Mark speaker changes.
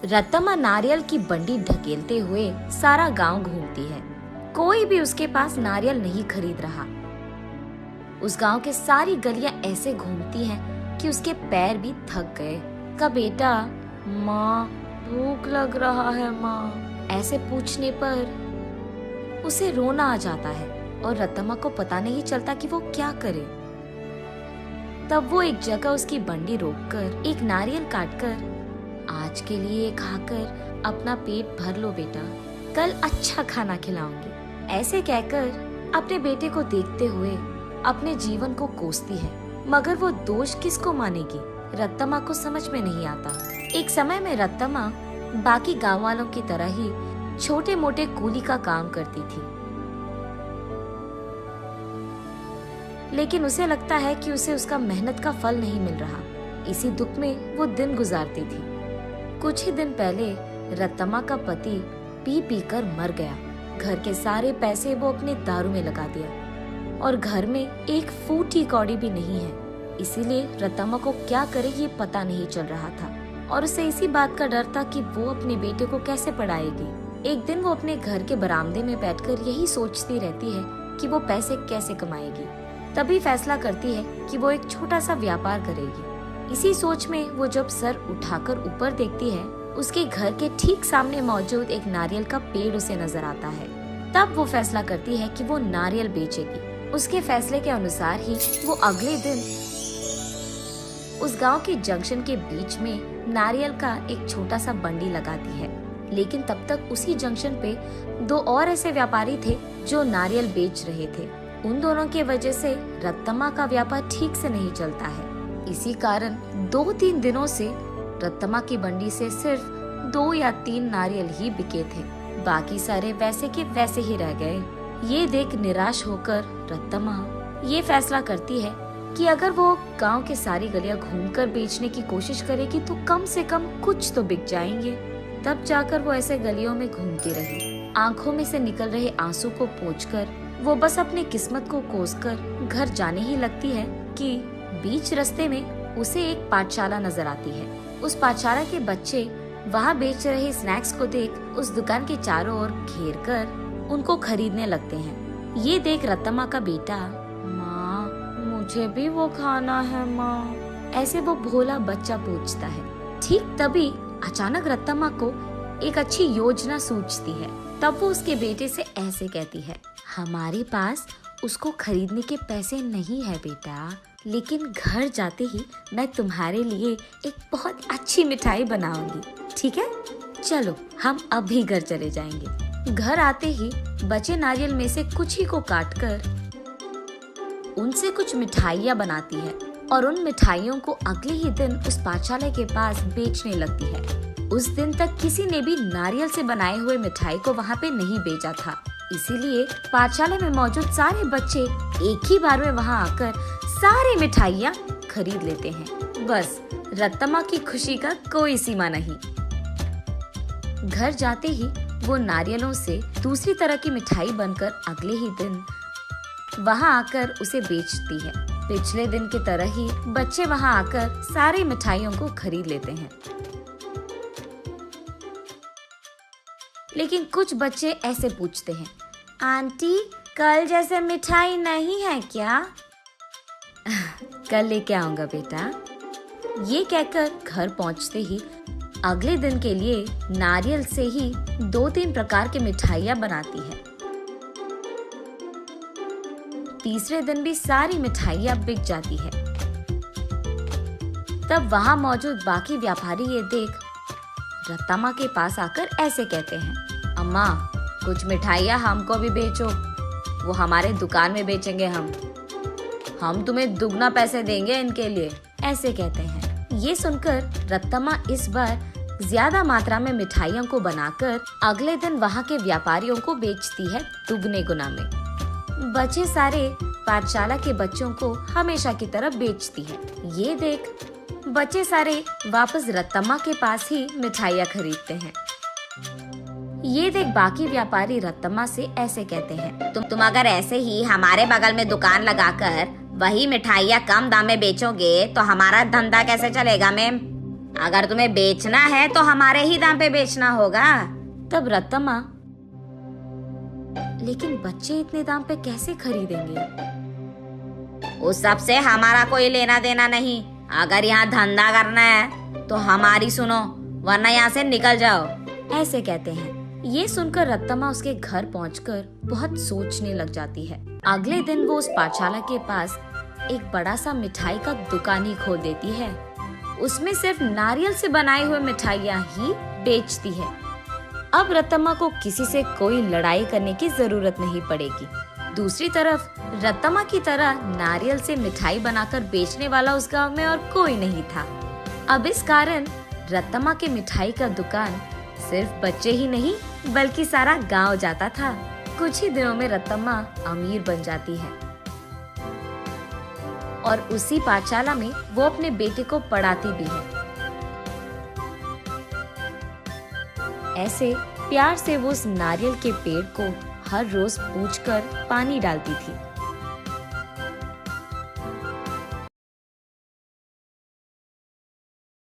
Speaker 1: रत्तम्मा नारियल की बंडी ढकेलते हुए सारा गांव घूमती है। कोई भी उसके पास नारियल नहीं खरीद रहा। उस गांव के सारी गलियां ऐसे घूमती हैं कि उसके पैर भी थक गए। का बेटा, माँ भूख लग रहा है माँ, ऐसे पूछने पर उसे रोना आ जाता है और रत्तम्मा को पता नहीं चलता कि वो क्या करे। तब वो एक जगह उसकी बंडी रोककर एक नारियल काटकर, आज के लिए खाकर अपना पेट भर लो बेटा, कल अच्छा खाना खिलाऊंगी, ऐसे कहकर अपने बेटे को देखते हुए अपने जीवन को कोसती है। मगर वो दोष किसको मानेगी, रत्तम्मा को समझ में नहीं आता। एक समय में रत्तम्मा बाकी गांव वालों की तरह ही छोटे मोटे कूली का काम करती थी, लेकिन उसे लगता है कि उसे उसका मेहनत का फल नहीं मिल रहा। इसी दुख में वो दिन गुजारती थी। कुछ ही दिन पहले रत्तम्मा का पति पी पी कर मर गया। घर के सारे पैसे वो अपने दारू में लगा दिया और घर में एक फूटी कौड़ी भी नहीं है। इसीलिए रत्तम्मा को क्या करे ये पता नहीं चल रहा था और उसे इसी बात का डर था कि वो अपने बेटे को कैसे पढ़ाएगी। एक दिन वो अपने घर के बरामदे में बैठकर यही सोचती रहती है कि वो पैसे कैसे कमाएगी। तभी फैसला करती है कि वो एक छोटा सा व्यापार करेगी। इसी सोच में वो जब सर उठाकर ऊपर देखती है, उसके घर के ठीक सामने मौजूद एक नारियल का पेड़ उसे नजर आता है। तब वो फैसला करती है कि वो नारियल बेचेगी। उसके फैसले के अनुसार ही वो अगले दिन उस गांव के जंक्शन के बीच में नारियल का एक छोटा सा बंडी लगाती है। लेकिन तब तक उसी जंक्शन पे दो और ऐसे व्यापारी थे जो नारियल बेच रहे थे। उन दोनों की वजह से रत्तम्मा का व्यापार ठीक से नहीं चलता है। इसी कारण 2-3 दिनों से रत्तम्मा की बंडी से सिर्फ 2 या 3 नारियल ही बिके थे। बाकी सारे वैसे के वैसे ही रह गए। ये देख निराश होकर रत्तम्मा ये फैसला करती है कि अगर वो गांव के सारी गलियां घूमकर बेचने की कोशिश करेगी तो कम से कम कुछ तो बिक जाएंगे। तब जाकर वो ऐसे गलियों में घूमती रही। आंखों में से निकल रहे आंसू को पोंछकर वो बस अपनी किस्मत को कोसकर घर जाने ही लगती है कि बीच रास्ते में उसे एक पाठशाला नजर आती है। उस पाठशाला के बच्चे वहाँ बेच रहे स्नैक्स को देख उस दुकान के चारों ओर घेर कर उनको खरीदने लगते हैं। ये देख रत्तम्मा का बेटा, माँ मुझे भी वो खाना है माँ, ऐसे वो भोला बच्चा पूछता है। ठीक तभी अचानक रत्तम्मा को एक अच्छी योजना सूझती है। तब वो उसके बेटे से ऐसे कहती है, हमारे पास उसको खरीदने के पैसे नहीं है बेटा, लेकिन घर जाते ही मैं तुम्हारे लिए एक बहुत अच्छी मिठाई बनाऊंगी, ठीक है? चलो हम अभी घर चले जाएंगे। घर आते ही बचे नारियल में से कुछ ही को काटकर उनसे कुछ मिठाइयाँ बनाती है और उन मिठाइयों को अगले ही दिन उस पाठशाला के पास बेचने लगती है। उस दिन तक किसी ने भी नारियल से बनाए हुए मिठाई को वहाँ पे नहीं बेचा था, इसीलिए पाठशाला में मौजूद सारे बच्चे एक ही बार में वहाँ आकर सारी मिठाइयाँ खरीद लेते हैं। बस रत्तम्मा की खुशी का कोई सीमा नहीं। घर जाते ही वो नारियलों से दूसरी तरह की मिठाई बनकर अगले ही दिन वहाँ आकर उसे बेचती है। पिछले दिन की तरह ही बच्चे वहाँ आकर सारी मिठाइयों को खरीद लेते हैं। लेकिन कुछ बच्चे ऐसे पूछते हैं, आंटी कल जैसे मिठाई नहीं है क्या? कल लेके आऊंगा बेटा। ये कहकर घर पहुंचते ही अगले दिन के लिए नारियल से ही 2-3 प्रकार की मिठाइयाँ बनाती है। तीसरे दिन भी सारी मिठाइयाँ बिक जाती है। तब वहाँ मौजूद बाकी व्यापारी ये देख रत्तम्मा के पास आकर ऐसे कहते हैं, अम्मा कुछ मिठाइयाँ हमको भी बेचो, वो हमारे दुकान में बेचेंगे हम तुम्हें दुगना पैसे देंगे इनके लिए, ऐसे कहते हैं। ये सुनकर रत्तम्मा इस बार ज्यादा मात्रा में मिठाइयों को बनाकर अगले दिन वहाँ के व्यापारियों को बेचती है दुगने गुना में। बचे सारे पाठशाला के बच्चों को हमेशा की तरह बेचती है। ये देख बच्चे सारे वापस रत्तम्मा के पास ही मिठाइयाँ खरीदते हैं। ये देख बाकी व्यापारी रत्तम्मा से ऐसे कहते हैं, तुम अगर ऐसे ही हमारे बगल में दुकान लगाकर वही मिठाइयाँ कम दाम में बेचोगे तो हमारा धंधा कैसे चलेगा मैम?
Speaker 2: अगर तुम्हें बेचना है तो हमारे ही दाम पे बेचना होगा।
Speaker 1: तब रत्तम्मा, लेकिन बच्चे इतने दाम पे कैसे खरीदेंगे?
Speaker 2: उस सब से हमारा कोई लेना देना नहीं। अगर यहाँ धंधा करना है तो हमारी सुनो, वरना यहाँ से निकल जाओ।
Speaker 1: ऐसे कहते हैं। ये सुनकर रत्तम्मा उसके घर पहुंचकर बहुत सोचने लग जाती है। अगले दिन वो उस पाठशाला के पास एक बड़ा सा मिठाई का दुकान ही खोल देती है। उसमें सिर्फ नारियल से बनाई हुई मिठाइयाँ ही बेचती है। अब रत्तम्मा को किसी से कोई लड़ाई करने की जरूरत नहीं पड़ेगी। दूसरी तरफ रत्तम्मा की तरह नारियल से मिठाई बनाकर बेचने वाला उस गांव में और कोई नहीं था। अब इस कारण रत्तम्मा के मिठाई का दुकान सिर्फ बच्चे ही नहीं बल्कि सारा गांव जाता था। कुछ ही दिनों में रत्तम्मा अमीर बन जाती है और उसी पाठशाला में वो अपने बेटे को पढ़ाती भी है। ऐसे प्यार से वो उस नारियल के पेड़ को हर रोज पूछकर पानी डालती थी।